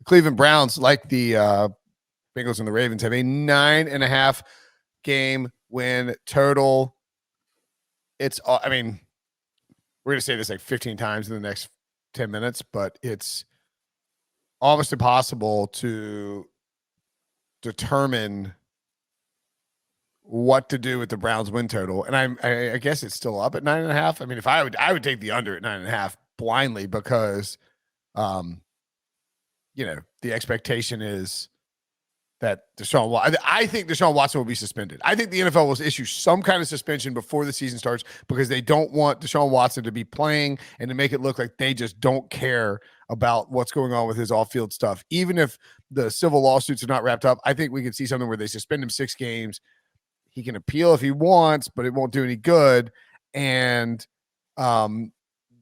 Cleveland Browns, like the Bengals and the Ravens, have a 9.5 game win total. It's, I mean, we're going to say this like 15 times in the next 10 minutes, but it's almost impossible to determine what to do with the Browns win total. And I guess it's still up at 9.5. I mean, if I would take the under at 9.5 blindly because, the expectation is that Deshaun Watson, I think Deshaun Watson will be suspended. I think the NFL will issue some kind of suspension before the season starts because they don't want Deshaun Watson to be playing and to make it look like they just don't care about what's going on with his off-field stuff. Even if the civil lawsuits are not wrapped up, I think we could see something where they suspend him 6 games. He can appeal if he wants, but it won't do any good. And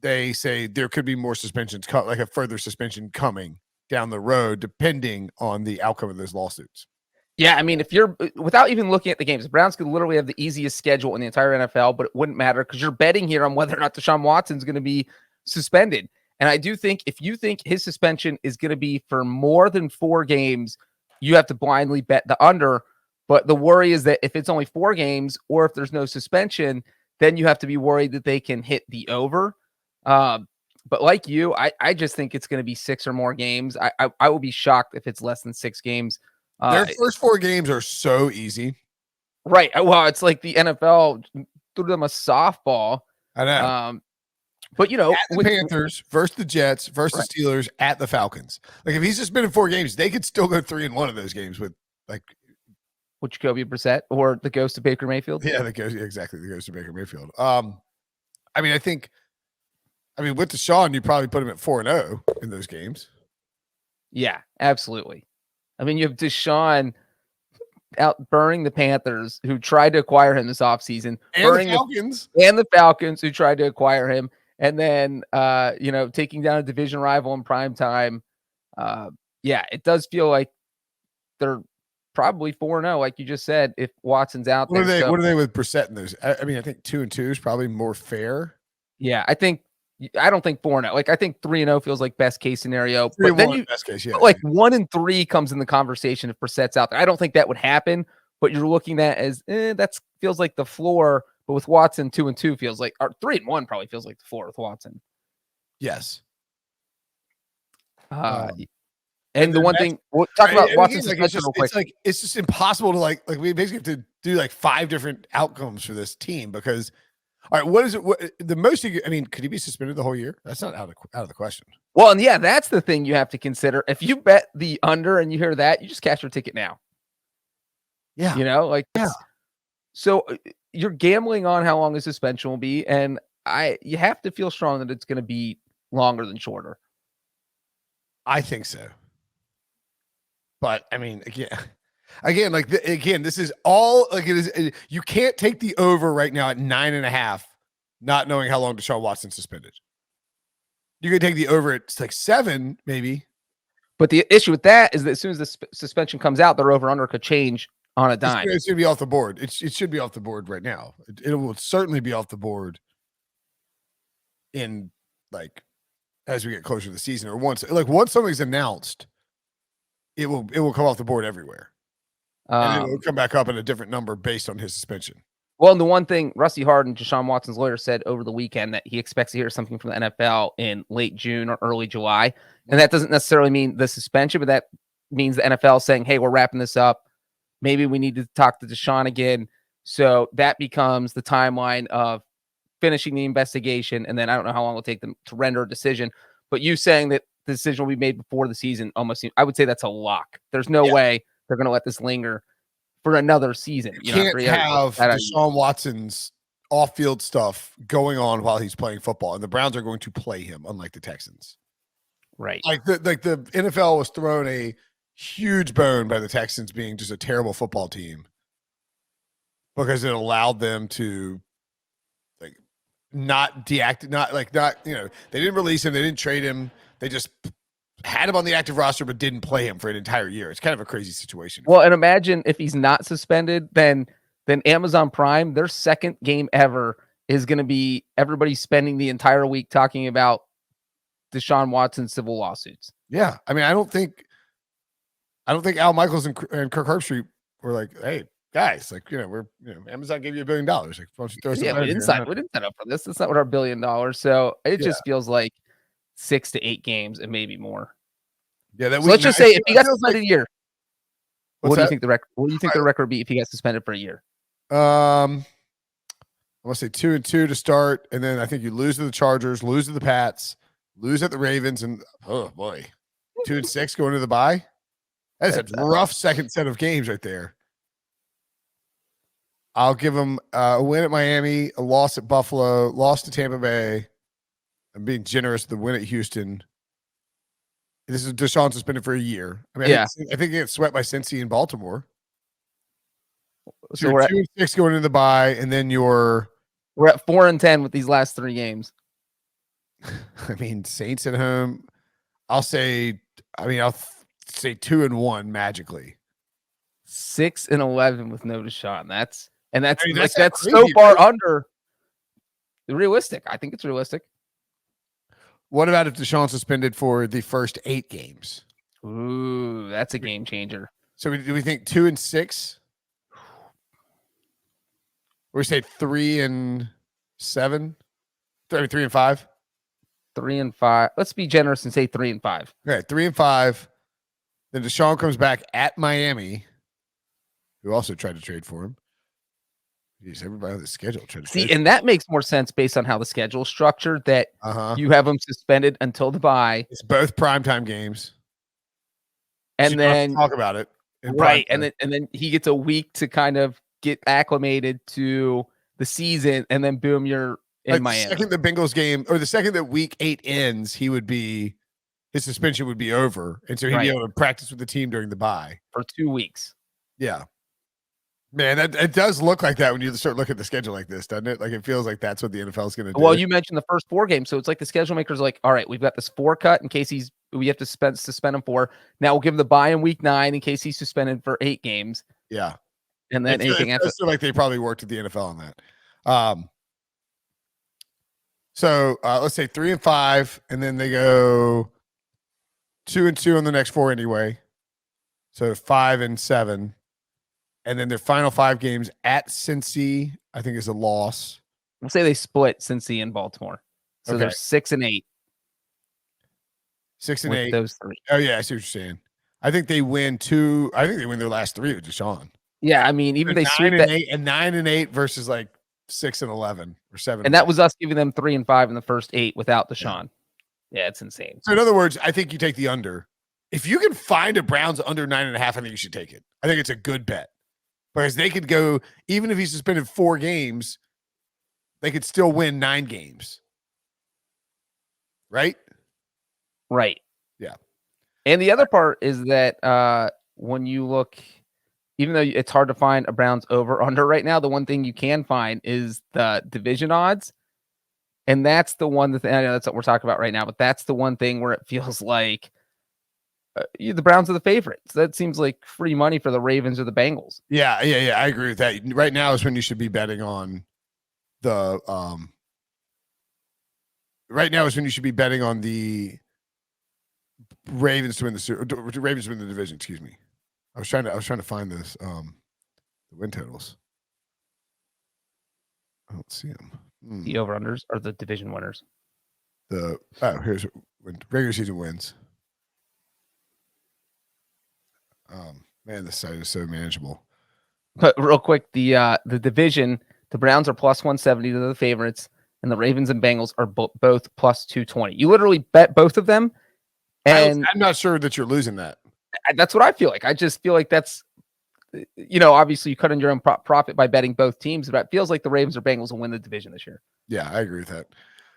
they say there could be more suspensions, like a further suspension coming down the road, depending on the outcome of those lawsuits. Yeah, I mean, if you're without even looking at the games, the Browns could literally have the easiest schedule in the entire NFL, but it wouldn't matter because you're betting here on whether or not Deshaun Watson's going to be suspended. And I do think if you think his suspension is going to be for more than 4 games, you have to blindly bet the under. But the worry is that if it's only 4 games or if there's no suspension, then you have to be worried that they can hit the over. But like you, I just think it's going to be 6 or more games. I will be shocked if it's less than 6 games. Their first 4 games are so easy. Right. Well, it's like the NFL threw them a softball. I know. But, at the Panthers versus the Jets versus the Steelers at the Falcons. Like, if he's just been in 4 games, they could still go 3-1 of those games with, like, Jacoby Brissett or the ghost of Baker Mayfield. Yeah, the ghost of Baker Mayfield. I mean, with Deshaun, you probably put him at 4-0 in those games. Yeah, absolutely. I mean, you have Deshaun out burning the Panthers who tried to acquire him this offseason, burning the Falcons who tried to acquire him, and then taking down a division rival in prime time. Yeah, it does feel like they're probably 4-0, like you just said, if Watson's out there. What are they with Brissett in those? I mean, I think 2-2 is probably more fair. Yeah, I don't think 4-0. Like, I think 3-0 feels like best case scenario. But then best case, yeah. Like 1-3 comes in the conversation if Brissett's out there. I don't think that would happen, but you're looking at as that feels like the floor. But with Watson, 2-2 feels like, or 3-1 probably feels like the floor with Watson. Yes. And the one thing we'll talk about Watson's it's just impossible to like we basically have to do like 5 different outcomes for this team because. All right, what is it? The most? I mean, could he be suspended the whole year? That's not out of the question. Well, and yeah, that's the thing you have to consider. If you bet the under and you hear that, you just cash your ticket now. Yeah, So you're gambling on how long the suspension will be, and you have to feel strong that it's going to be longer than shorter. I think so, but I mean, this is all like it is. You can't take the over right now at 9.5, not knowing how long Deshaun Watson's suspended. You could take the over at like 7, maybe. But the issue with that is that as soon as the suspension comes out, their over under could change on a dime. It's going to be off the board. It should be off the board right now. It will certainly be off the board in like as we get closer to the season or once something's announced, it will come off the board everywhere. And it will come back up at a different number based on his suspension. Well, and the one thing Rusty Hardin, Deshaun Watson's lawyer, said over the weekend that he expects to hear something from the NFL in late June or early July. And that doesn't necessarily mean the suspension, but that means the NFL saying, hey, we're wrapping this up. Maybe we need to talk to Deshaun again. So that becomes the timeline of finishing the investigation. And then I don't know how long it'll take them to render a decision. But you saying that the decision will be made before the season I would say that's a lock. There's no way they're going to let this linger for another season. You can't have Deshaun Watson's off-field stuff going on while he's playing football, and the Browns are going to play him, unlike the Texans. Right. Like the NFL was thrown a huge bone by the Texans being just a terrible football team because it allowed them to they didn't release him, they didn't trade him, they just had him on the active roster but didn't play him for an entire year. It's kind of a crazy situation. Well, and imagine if he's not suspended, then Amazon Prime, their second game ever is going to be everybody spending the entire week talking about Deshaun Watson civil lawsuits. Yeah. I mean, I don't think I don't think Al Michaels and Kirk Herbstreit were like, hey, guys, like, Amazon gave you $1 billion. Like, why don't you throw some Yeah, we money didn't here? sign. We didn't sign up for this. That's not what our $1 billion. So it Yeah. just feels like 6 to 8 games and maybe more. Yeah, that So let's just say if he got feels suspended a year, what What's do you that? think the record? What do you think the record would be if he got suspended for a year? I want to say 2-2 to start, and then I think you lose to the Chargers, lose to the Pats, lose at the Ravens, and oh boy, 2-6 going to the bye. That's a rough second set of games right there. I'll give them a win at Miami, a loss at Buffalo, loss to Tampa Bay. I'm being generous. The win at Houston. This is Deshaun suspended for a year. I mean, Yeah. I think he gets swept by Cincy in Baltimore. So we're 2-6 going into the bye, and then we're at 4-10 with these last 3 games. I mean, Saints at home. I'll say 2-1 magically. 6-11 with no Deshaun. That's that's so far under realistic. I think it's realistic. What about if Deshaun suspended for the first 8 games? Ooh, that's a game changer. So do we think 2-6? Or we say 3-7? 3-5? 3-5. Let's be generous and say 3-5. Okay, 3-5. Then Deshaun comes back at Miami, who also tried to trade for him. Jeez, everybody on the schedule tried to see, and that makes more sense based on how the schedule is structured. That you have them suspended until the bye. It's both primetime games, and then talk about it, right? And then he gets a week to kind of get acclimated to the season, and then boom, you're in Miami. The second the Bengals game, or the second that week 8 ends, his suspension would be over, and so he'd be able to practice with the team during the bye for 2 weeks. Yeah. Man, it does look like that when you start looking at the schedule like this, doesn't it? Like it feels like that's what the NFL is going to do. Well, you mentioned the first 4 games, so it's like the schedule makers are like, all right, we've got this 4 cut in case we have to suspend him for. Now we'll give him the bye in week 9 in case he's suspended for 8 games. Yeah, and then anything after. Feel like they probably worked at the NFL on that. So let's say 3-5, and then they go 2-2 on the next 4 anyway. So 5-7. And then their final 5 games at Cincy, I think, is a loss. We'll say they split Cincy and Baltimore. So they're 6-8. 6-8. Those 3. Oh, yeah, I see what you're saying. I think they win 2. I think they win their last 3 with Deshaun. Yeah, I mean, even they sweep 9-8 versus like 6-11 or 7. And that was us giving them 3-5 in the first 8 without Deshaun. Yeah, it's insane. So in other words, I think you take the under. If you can find a Browns under 9.5, I think you should take it. I think it's a good bet. Because they could go, even if he suspended 4 games, they could still win 9 games. Right? Right. Yeah. And the other part is that when you look, even though it's hard to find a Browns over under right now, the one thing you can find is the division odds. And that's the one that I know that's what we're talking about right now, but that's the one thing where it feels like the Browns are the favorites. That seems like free money for the Ravens or the Bengals. Yeah. I agree with that. Right now is when you should be betting on the Ravens to win the division. Excuse me. I was trying to find this the win totals. I don't see them. The over unders are the division winners. Here's regular season wins. Man, this site is so manageable. But real quick, the division, the Browns are plus 170 to the favorites, and the Ravens and Bengals are both plus 220. You literally bet both of them, and I'm not sure that you're losing that. That's what I feel like. I just feel like that's, obviously you cut in your own profit by betting both teams, but it feels like the Ravens or Bengals will win the division this year. Yeah, I agree with that.